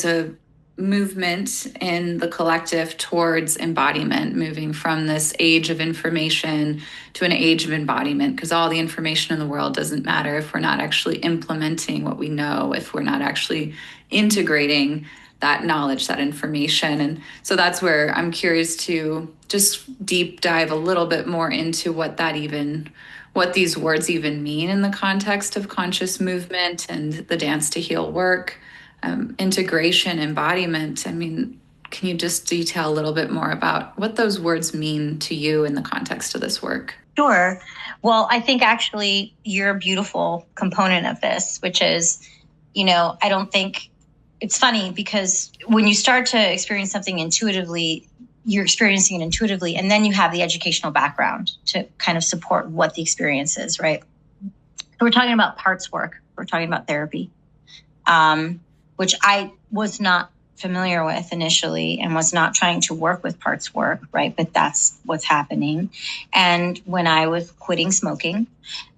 a movement in the collective towards embodiment, moving from this age of information to an age of embodiment, because all the information in the world doesn't matter if we're not actually implementing what we know, if we're not actually integrating that knowledge, that information. And so that's where I'm curious to just deep dive a little bit more into what these words even mean in the context of conscious movement and the Dance to Heal work. Integration, embodiment. I mean, can you just detail a little bit more about what those words mean to you in the context of this work? Sure. Well, I think actually you're a beautiful component of this, which is, I don't think it's funny because when you start to experience something intuitively, you're experiencing it intuitively, and then you have the educational background to kind of support what the experience is, right? So we're talking about parts work. We're talking about therapy. Which I was not familiar with initially and was not trying to work with parts work, right? But that's what's happening. And when I was quitting smoking,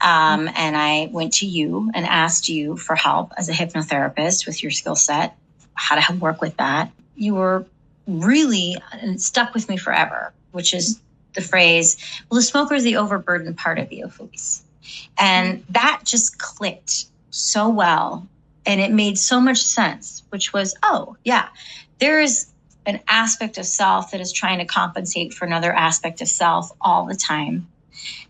and I went to you and asked you for help as a hypnotherapist with your skill set, how to work with that, you were really, and it stuck with me forever, which is the phrase, well, the smoker is the overburdened part of you, Felice. And that just clicked so well. And it made so much sense, which was, oh, yeah, there is an aspect of self that is trying to compensate for another aspect of self all the time.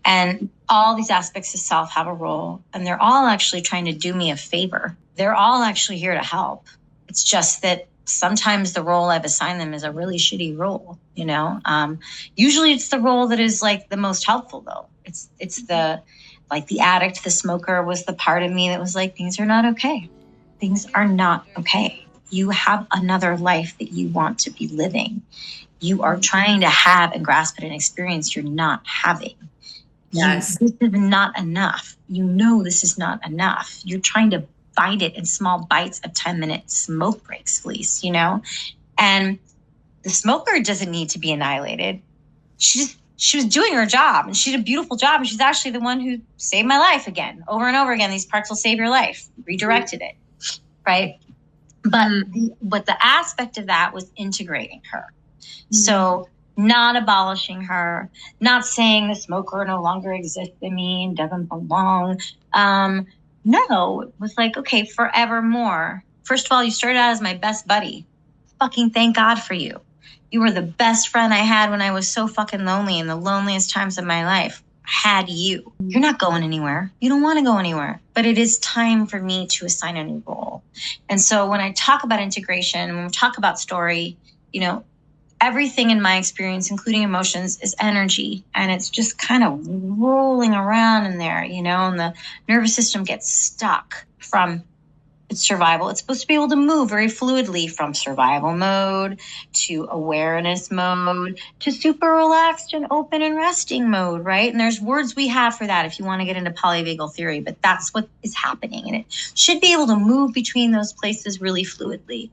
And all these aspects of self have a role, and they're all actually trying to do me a favor. They're all actually here to help. It's just that sometimes the role I've assigned them is a really shitty role, Usually it's the role that is like the most helpful, though. It's the addict, the smoker was the part of me that was like, things are not okay. Things are not okay. You have another life that you want to be living. You are trying to have and grasp at an experience you're not having. Yes. This is not enough. This is not enough. You're trying to bite it in small bites of 10-minute smoke breaks, Felice, And the smoker doesn't need to be annihilated. She was doing her job, and she did a beautiful job. And she's actually the one who saved my life again, over and over again. These parts will save your life, redirected it. Right. But the aspect of that was integrating her. So not abolishing her, not saying the smoker no longer exists in me and doesn't belong. No, it was like, okay, forevermore. First of all, you started out as my best buddy. Fucking thank God for you. You were the best friend I had when I was so fucking lonely in the loneliest times of my life. Had you. You're not going anywhere. You don't want to go anywhere. But it is time for me to assign a new role. And so when I talk about integration, when we talk about story, everything in my experience, including emotions, is energy. And it's just kind of rolling around in there, and the nervous system gets stuck from its survival. It's supposed to be able to move very fluidly from survival mode to awareness mode to super relaxed and open and resting mode, right? And there's words we have for that if you want to get into polyvagal theory, but that's what is happening. And it should be able to move between those places really fluidly.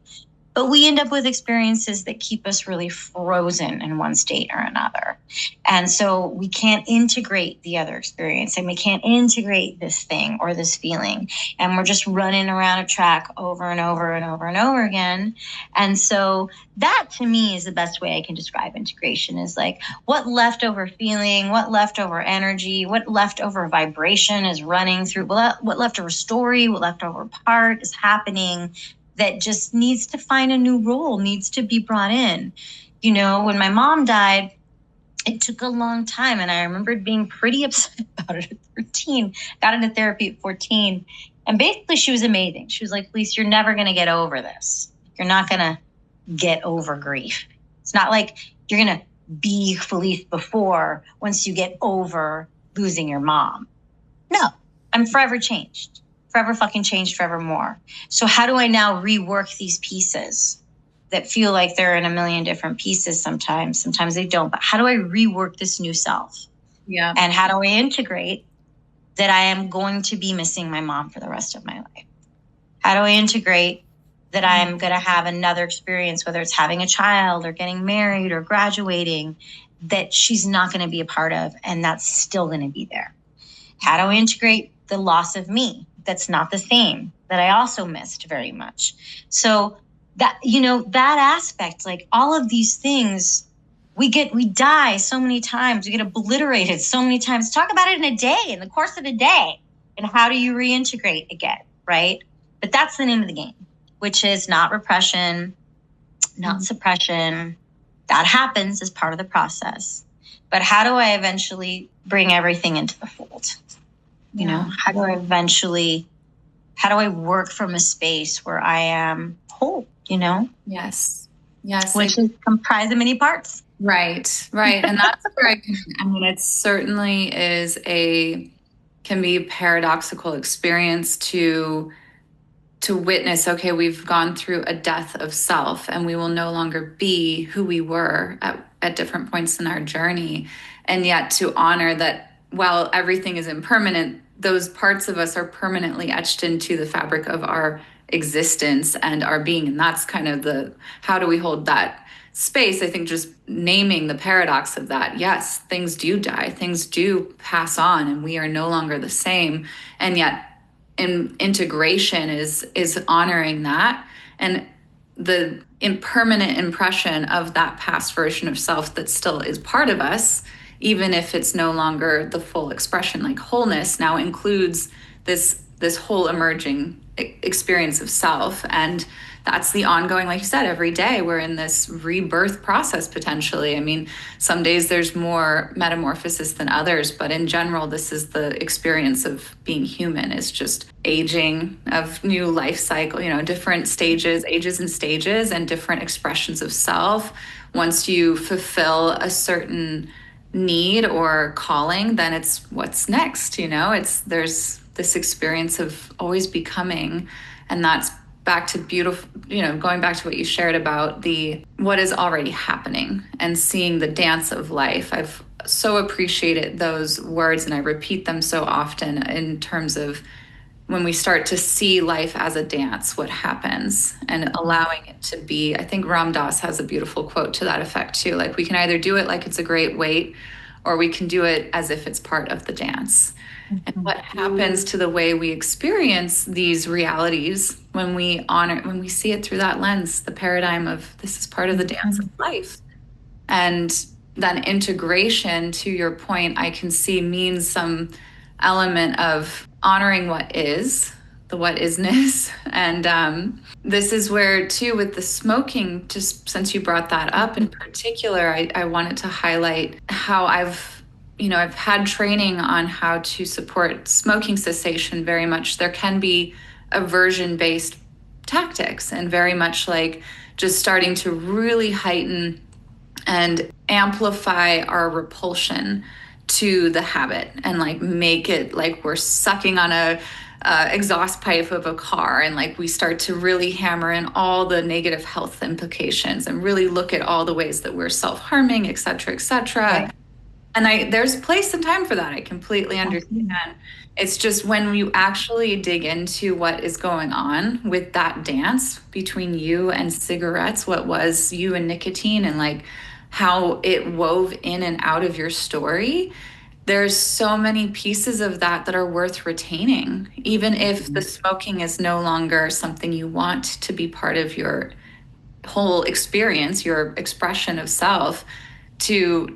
But we end up with experiences that keep us really frozen in one state or another. And so we can't integrate the other experience, and we can't integrate this thing or this feeling. And we're just running around a track over and over and over and over again. And so that, to me, is the best way I can describe integration, is like what leftover feeling, what leftover energy, what leftover vibration is running through, what leftover story, what leftover part is happening that just needs to find a new role, needs to be brought in. When my mom died, it took a long time. And I remembered being pretty upset about it at 13, got into therapy at 14. And basically she was amazing. She was like, Felice, you're never going to get over this. You're not going to get over grief. It's not like you're going to be Felice before once you get over losing your mom. No, I'm forever changed. Forever fucking changed, forevermore. So how do I now rework these pieces that feel like they're in a million different pieces sometimes? Sometimes they don't. But how do I rework this new self? Yeah. And how do I integrate that I am going to be missing my mom for the rest of my life? How do I integrate that I'm going to have another experience, whether it's having a child or getting married or graduating, that she's not going to be a part of, and that's still going to be there? How do I integrate the loss of me? That's not the same, that I also missed very much. So that, that aspect, like all of these things, we die so many times, we get obliterated so many times. Talk about it in a day, in the course of a day. And how do you reintegrate again, right? But that's the name of the game, which is not repression, not suppression. That happens as part of the process. But how do I eventually bring everything into the fold? How do I work from a space where I am whole, Yes. Which is comprised of many parts. Right. And that's where it certainly can be a paradoxical experience to witness, okay, we've gone through a death of self and we will no longer be who we were at different points in our journey. And yet to honor that while everything is impermanent, those parts of us are permanently etched into the fabric of our existence and our being. And that's kind of how do we hold that space? I think just naming the paradox of that. Yes, things do die, things do pass on, and we are no longer the same. And yet integration is honoring that and the impermanent impression of that past version of self that still is part of us, even if it's no longer the full expression. Like wholeness now includes this whole emerging experience of self. And that's the ongoing, like you said, every day we're in this rebirth process potentially. I mean, some days there's more metamorphosis than others, but in general, this is the experience of being human, is just aging, of new life cycle, different stages, ages and stages, and different expressions of self. Once you fulfill a certain need or calling, then it's what's next, there's this experience of always becoming. And that's back to beautiful, going back to what you shared about what is already happening and seeing the dance of life. I've so appreciated those words, and I repeat them so often in terms of when we start to see life as a dance, what happens, and allowing it to be. I think Ram Dass has a beautiful quote to that effect too. Like, we can either do it like it's a great weight, or we can do it as if it's part of the dance. And what happens to the way we experience these realities when we see it through that lens, the paradigm of this is part of the dance of life. And then integration, to your point, I can see means some element of honoring what is, the what isness. And this is where, too, with the smoking, just since you brought that up in particular, I wanted to highlight how I've had training on how to support smoking cessation very much. There can be aversion-based tactics, and very much like just starting to really heighten and amplify our repulsion to the habit, and like make it like we're sucking on a exhaust pipe of a car, and like we start to really hammer in all the negative health implications and really look at all the ways that we're self-harming, et cetera, et cetera. Right. And there's place and time for that. I completely understand. It's just when you actually dig into what is going on with that dance between you and cigarettes, what was you and nicotine, and like how it wove in and out of your story, there's so many pieces of that are worth retaining, even if the smoking is no longer something you want to be part of your whole experience, your expression of self, to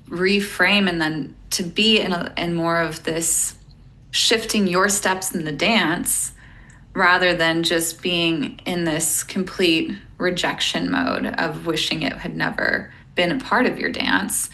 reframe, and then to be in more of this shifting your steps in the dance, rather than just being in this complete rejection mode of wishing it had never been a part of your dance.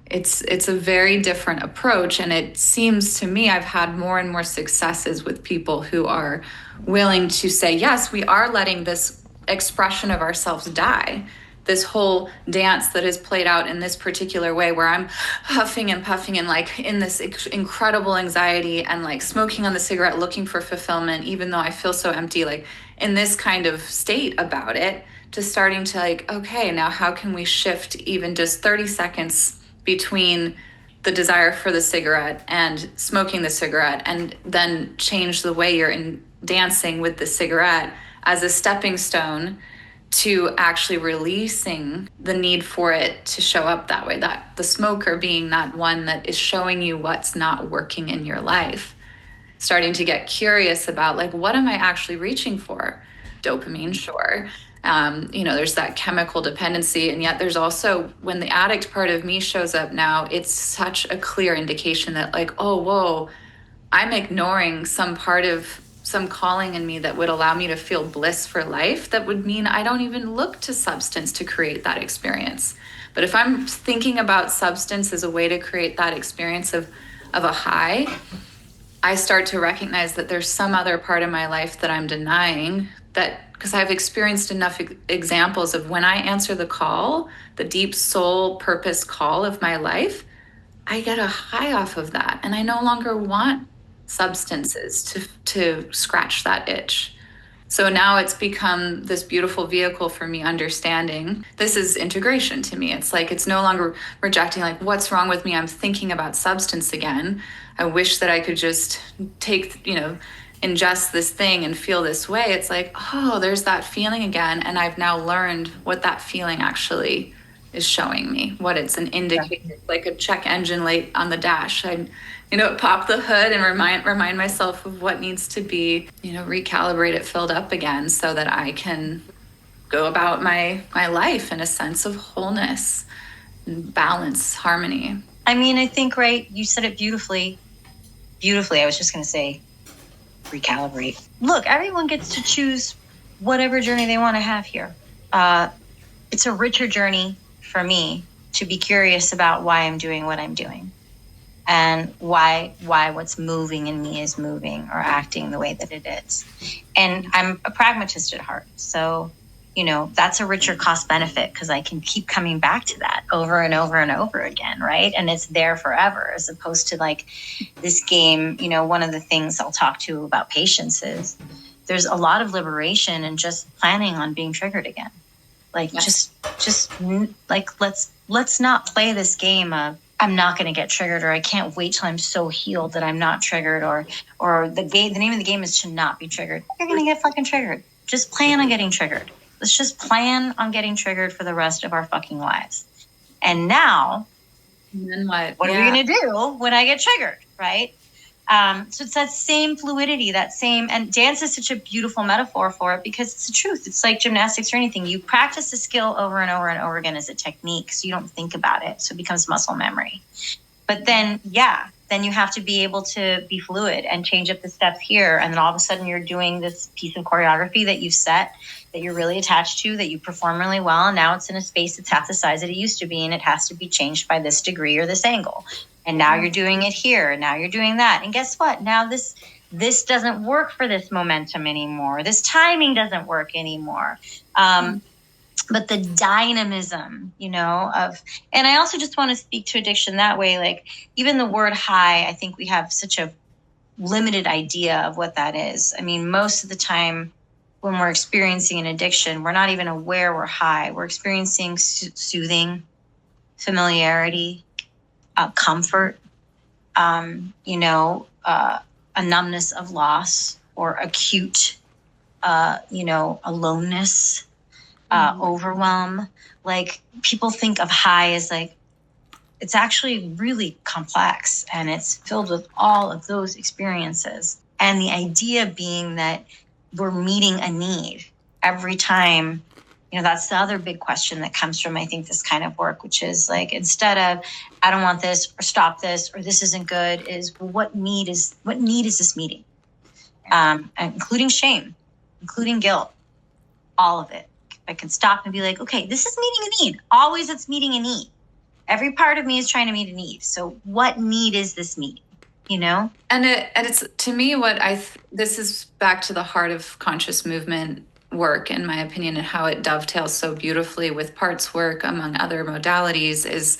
It's a very different approach, and it seems to me I've had more and more successes with people who are willing to say, yes, we are letting this expression of ourselves die. This whole dance that is played out in this particular way, where I'm huffing and puffing and like in this incredible anxiety, and like smoking on the cigarette, looking for fulfillment, even though I feel so empty, like in this kind of state about it, to starting to like, okay, now how can we shift even just 30 seconds between the desire for the cigarette and smoking the cigarette, and then change the way you're dancing with the cigarette as a stepping stone to actually releasing the need for it to show up that way, that the smoker being that one that is showing you what's not working in your life. Starting to get curious about, like, what am I actually reaching for? Dopamine, sure. There's that chemical dependency. And yet there's also, when the addict part of me shows up now, it's such a clear indication that, like, oh, whoa, I'm ignoring some part of some calling in me that would allow me to feel bliss for life. That would mean I don't even look to substance to create that experience. But if I'm thinking about substance as a way to create that experience of a high, I start to recognize that there's some other part of my life that I'm denying, that because I've experienced enough examples of when I answer the call, the deep soul purpose call of my life, I get a high off of that. And I no longer want substances to scratch that itch. So now it's become this beautiful vehicle for me understanding. This is integration to me. It's like, it's no longer rejecting, like, what's wrong with me? I'm thinking about substance again. I wish that I could just take, ingest this thing and feel this way. It's like, oh, there's that feeling again. And I've now learned what that feeling actually is showing me, what it's an indicator, like a check engine light on the dash. I pop the hood and remind myself of what needs to be, recalibrate it, filled up again, so that I can go about my life in a sense of wholeness, balance, harmony. I mean, I think, right, you said it beautifully. I was just going to say recalibrate. Look, everyone gets to choose whatever journey they want to have here. It's a richer journey for me to be curious about why I'm doing what I'm doing, and why what's moving in me is moving or acting the way that it is. And I'm a pragmatist at heart. So, that's a richer cost benefit, because I can keep coming back to that over and over and over again, right? And it's there forever, as opposed to like this game. One of the things I'll talk to about patience is there's a lot of liberation in just planning on being triggered again. Like, yes. just like, let's not play this game of I'm not going to get triggered, or I can't wait till I'm so healed that I'm not triggered, or the name of the game is to not be triggered. You're going to get fucking triggered. Just plan on getting triggered. Let's just plan on getting triggered for the rest of our fucking lives. And now, and then what are we going to do when I get triggered, right? So it's that same fluidity, and dance is such a beautiful metaphor for it, because it's the truth. It's like gymnastics or anything. You practice a skill over and over and over again as a technique, so you don't think about it. So it becomes muscle memory. But then, then you have to be able to be fluid and change up the steps here. And then all of a sudden you're doing this piece of choreography that you've set, that you're really attached to, that you perform really well. And now it's in a space that's half the size that it used to be, and it has to be changed by this degree or this angle. And now you're doing it here. And now you're doing that. And guess what? Now this doesn't work for this momentum anymore. This timing doesn't work anymore. But the dynamism, and I also just want to speak to addiction that way. Like, even the word high, I think we have such a limited idea of what that is. I mean, most of the time when we're experiencing an addiction, we're not even aware we're high. We're experiencing soothing, familiarity, comfort, a numbness of loss, or acute, aloneness, overwhelm. Like, people think of high as like, it's actually really complex, and it's filled with all of those experiences. And the idea being that we're meeting a need every time. That's the other big question that comes from, I think, this kind of work, which is like, instead of I don't want this, or stop this, or this isn't good, is, well, what need is this meeting? Including shame, including guilt, all of it. I can stop and be like, okay, this is meeting a need. Always it's meeting a need. Every part of me is trying to meet a need. So what need is this meeting? And it's, to me, this is back to the heart of conscious movement work, in my opinion, and how it dovetails so beautifully with parts work, among other modalities, is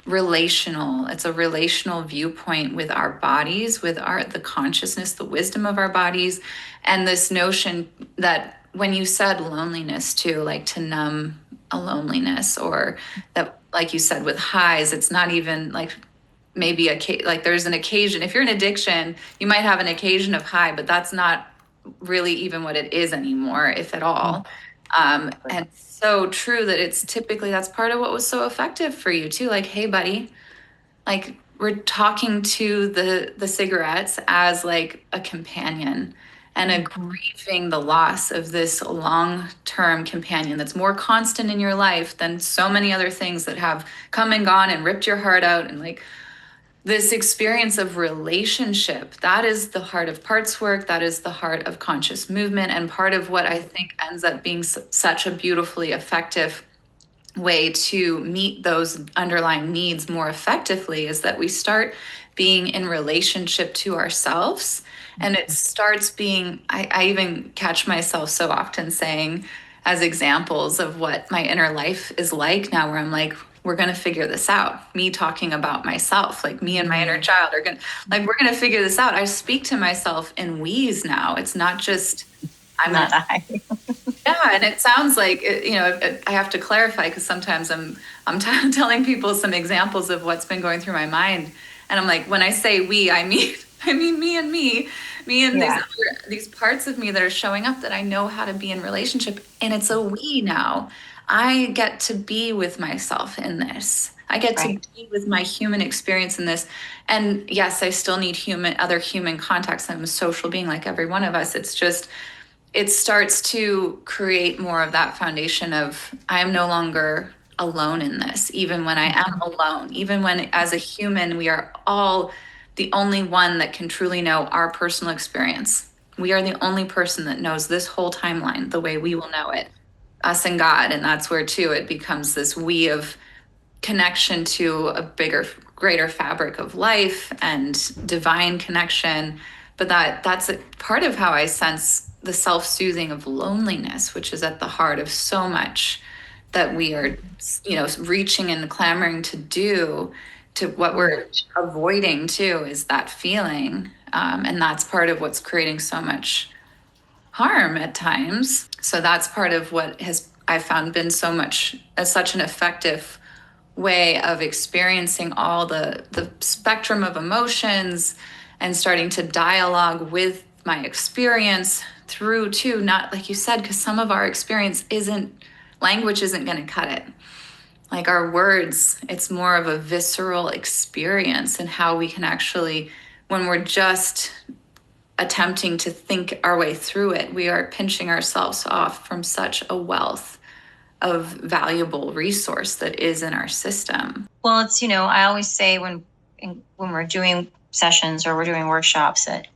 relational. It's a relational viewpoint with our bodies, with the consciousness, the wisdom of our bodies, and this notion that when you said loneliness too, like to numb a loneliness, or that, like you said, with highs, it's not even like maybe like there's an occasion. If you're in addiction, you might have an occasion of high, but that's not really even what it is anymore, if at all. And so true that it's typically, that's part of what was so effective for you too. Like, hey buddy, like, we're talking to the cigarettes as like a companion. and a grieving the loss of this long-term companion that's more constant in your life than so many other things that have come and gone and ripped your heart out. And like this experience of relationship, that is the heart of parts work, that is the heart of conscious movement, and part of what I think ends up being such a beautifully effective way to meet those underlying needs more effectively is that we start being in relationship to ourselves. And it starts being, I even catch myself so often saying, as examples of what my inner life is like now, where I'm like, we're going to figure this out. Me talking about myself, like me and my inner child are going to, like, we're going to figure this out. I speak to myself in we's now. It's not just, I'm Not gonna, I. yeah, and it sounds like I have to clarify because sometimes I'm telling people some examples of what's been going through my mind, and I'm like, when I say we, I mean I mean me and Yeah. these parts of me that are showing up that I know how to be in relationship, and it's a we now. I get to be with myself in this. I get to Right. be with my human experience in this. And yes, I still need other human contacts. I'm a social being like every one of us. It's just it starts to create more of that foundation of I am no longer alone in this, even when I am alone, even when as a human, we are all the only one that can truly know our personal experience. We are the only person that knows this whole timeline the way we will know it, us and God. And that's where, too, it becomes this we of connection to a bigger, greater fabric of life and divine connection. But that's a part of how I sense the self-soothing of loneliness, which is at the heart of so much that we are, reaching and clamoring to do. To what we're avoiding too is that feeling, and that's part of what's creating so much harm at times. So that's part of what has I found been such an effective way of experiencing all the spectrum of emotions and starting to dialogue with my experience through to not like you said, because some of our experience isn't language isn't going to cut it. Like our words, it's more of a visceral experience and how we can actually, when we're just attempting to think our way through it, we are pinching ourselves off from such a wealth of valuable resource that is in our system. Well, it's, I always say when we're doing sessions or we're doing workshops that,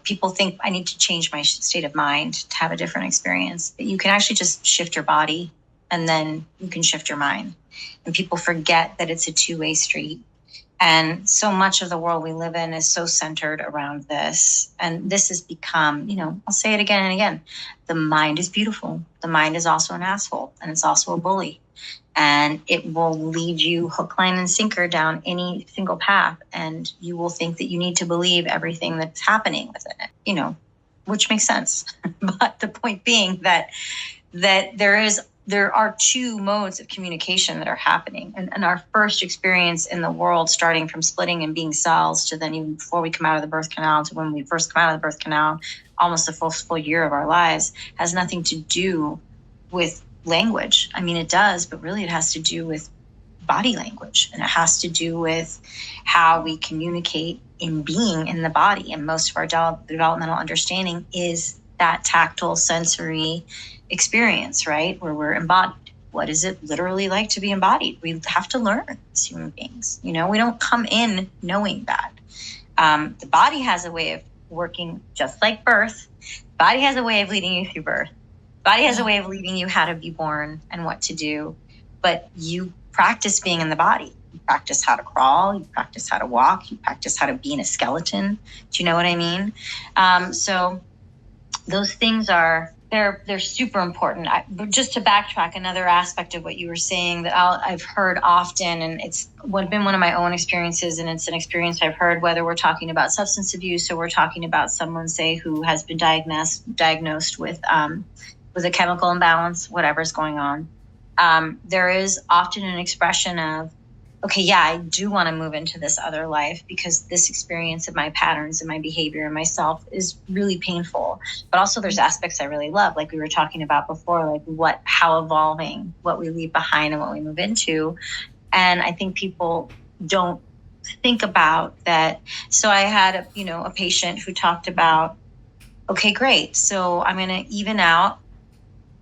people think I need to change my state of mind to have a different experience. But you can actually just shift your body and then you can shift your mind. And people forget that it's a two-way street. And so much of the world we live in is so centered around this. And this has become, I'll say it again and again. The mind is beautiful. The mind is also an asshole, and it's also a bully. And it will lead you hook, line, and sinker down any single path. And you will think that you need to believe everything that's happening within it, which makes sense. But the point being that there are two modes of communication that are happening. And our first experience in the world, starting from splitting and being cells to then even before we come out of the birth canal to when we first come out of the birth canal, almost a full year of our lives, has nothing to do with language. I mean, it does, but really it has to do with body language, and it has to do with how we communicate in being in the body. And most of our developmental understanding is that tactile sensory experience, right? Where we're embodied. What is it literally like to be embodied? We have to learn as human beings. We don't come in knowing that. The body has a way of working just like birth. Body has a way of leading you through birth. Body has a way of leading you how to be born and what to do. But you practice being in the body. You practice how to crawl. You practice how to walk. You practice how to be in a skeleton. Do you know what I mean? So those things they're super important. Just to backtrack, another aspect of what you were saying that I've heard often, and it's been one of my own experiences, and it's an experience I've heard, whether we're talking about substance abuse or we're talking about someone, say, who has been diagnosed with a chemical imbalance, whatever's going on. There is often an expression of, okay, yeah, I do want to move into this other life because this experience of my patterns and my behavior and myself is really painful. But also there's aspects I really love, like we were talking about before, like how evolving, what we leave behind and what we move into. And I think people don't think about that. So I had a patient who talked about okay, great. So I'm going to even out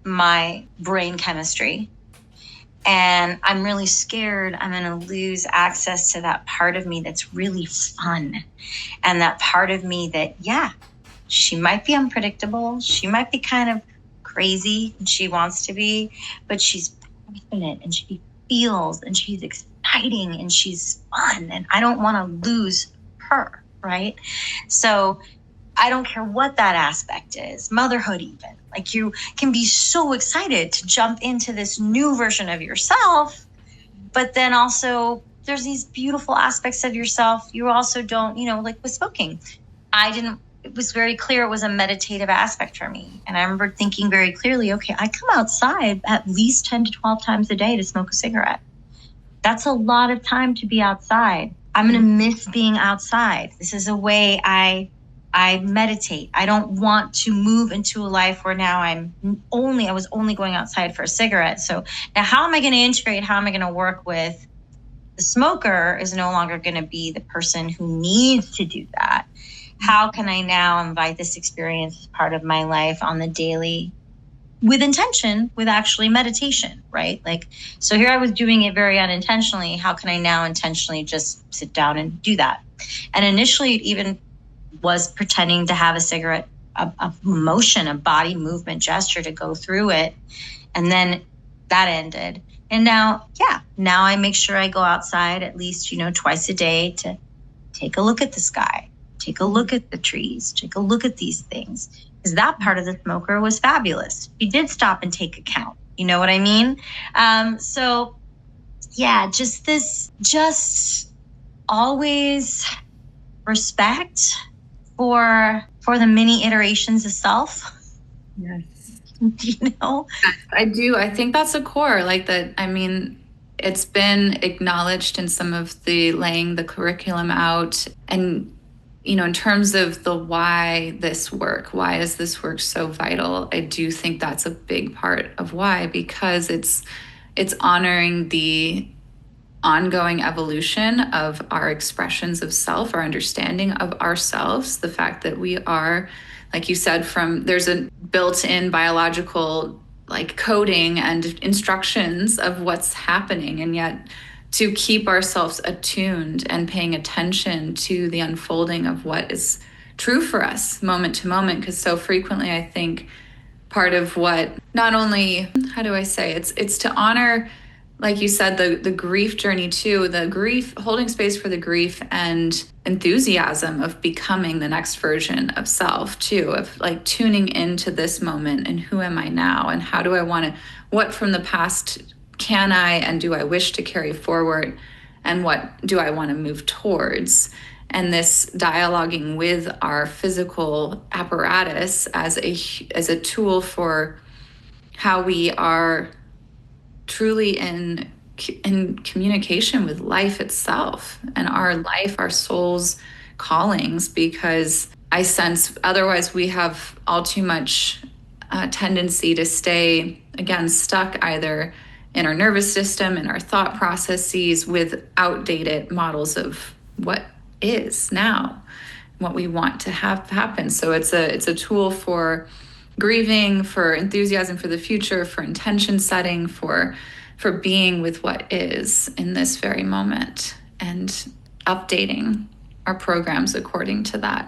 my brain chemistry. And I'm really scared I'm going to lose access to that part of me that's really fun. And that part of me that, yeah, she might be unpredictable. She might be kind of crazy and she wants to be, but she's passionate and she feels and she's exciting and she's fun. And I don't want to lose her, right? So I don't care what that aspect is, motherhood even. Like you can be so excited to jump into this new version of yourself, but then also there's these beautiful aspects of yourself. You also don't, like with smoking. It was very clear it was a meditative aspect for me. And I remember thinking very clearly, okay, I come outside at least 10 to 12 times a day to smoke a cigarette. That's a lot of time to be outside. I'm going to miss being outside. This is a way I meditate. I don't want to move into a life where now I was only going outside for a cigarette. So now how am I going to integrate? How am I going to work with the smoker is no longer going to be the person who needs to do that. How can I now invite this experience as part of my life on the daily with intention, with actually meditation, right? Like, so here I was doing it very unintentionally. How can I now intentionally just sit down and do that? And initially it even was pretending to have a cigarette, a motion, a body movement gesture to go through it. And then that ended. And now I make sure I go outside at least, twice a day to take a look at the sky, take a look at the trees, take a look at these things. Because that part of the smoker was fabulous. She did stop and take account. You know what I mean? So yeah, just always respect for the many iterations of self. Yes. Yes, I do. I think that's a core, like that. I mean, it's been acknowledged in some of the laying the curriculum out. And, in terms of the why this work, why is this work so vital? I do think that's a big part of why, because it's honoring the ongoing evolution of our expressions of self, our understanding of ourselves, the fact that we are, like you said, there's a built-in biological like coding and instructions of what's happening, and yet to keep ourselves attuned and paying attention to the unfolding of what is true for us moment to moment, because so frequently I think part of what, not only, how do I say, it's to honor, like you said, the grief journey too, the grief, holding space for the grief and enthusiasm of becoming the next version of self too, of like tuning into this moment and who am I now and how do I want to, what from the past can I and do I wish to carry forward, and what do I want to move towards. And this dialoguing with our physical apparatus as a tool for how we are truly in communication with life itself and our life, our soul's callings, because I sense otherwise we have all too much tendency to stay, again, stuck either in our nervous system, in our thought processes, with outdated models of what is now, what we want to have happen. So it's a tool for grieving, for enthusiasm for the future, for intention setting, for being with what is in this very moment, and updating our programs according to that.